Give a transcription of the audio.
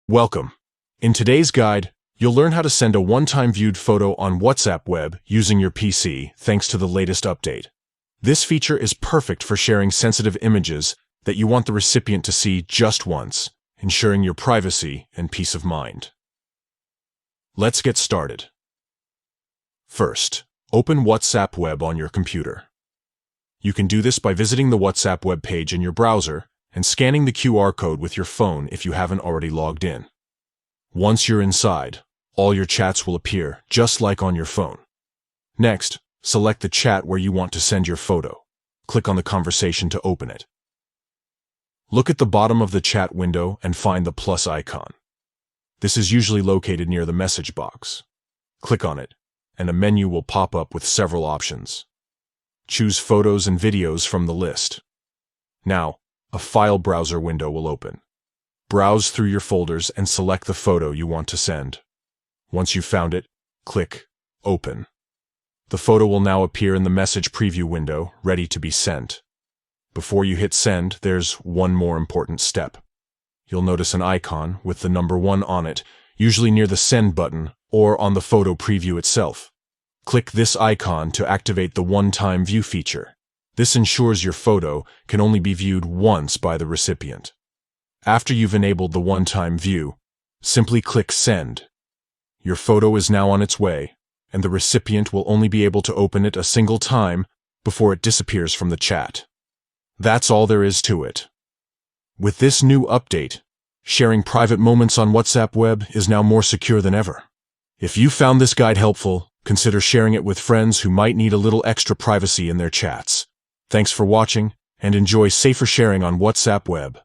Welcome. In today's guide, you'll learn how to send a one-time viewed photo on WhatsApp web using your PC thanks to the latest update. This feature is perfect for sharing sensitive images that you want the recipient to see just once, ensuring your privacy and peace of mind. Let's get started. First, open WhatsApp web on your computer. You can do this by visiting the WhatsApp web page in your browser and scanning the QR code with your phone if you haven't already logged in. Once you're inside, all your chats will appear just like on your phone. Next, select the chat where you want to send your photo. Click on the conversation to open it. Look at the bottom of the chat window and find the plus icon. This is usually located near the message box. Click on it, and a menu will pop up with several options. Choose photos and videos from the list. Now, a file browser window will open. Browse through your folders and select the photo you want to send. Once you've found it, click Open. The photo will now appear in the message preview window, ready to be sent. Before you hit send, there's one more important step. You'll notice an icon with the number 1 on it, usually near the send button or on the photo preview itself. Click this icon to activate the one-time view feature. This ensures your photo can only be viewed once by the recipient. After you've enabled the one-time view, simply click Send. Your photo is now on its way, and the recipient will only be able to open it a single time before it disappears from the chat. That's all there is to it. With this new update, sharing private moments on WhatsApp web is now more secure than ever. If you found this guide helpful, consider sharing it with friends who might need a little extra privacy in their chats. Thanks for watching, and enjoy safer sharing on WhatsApp web.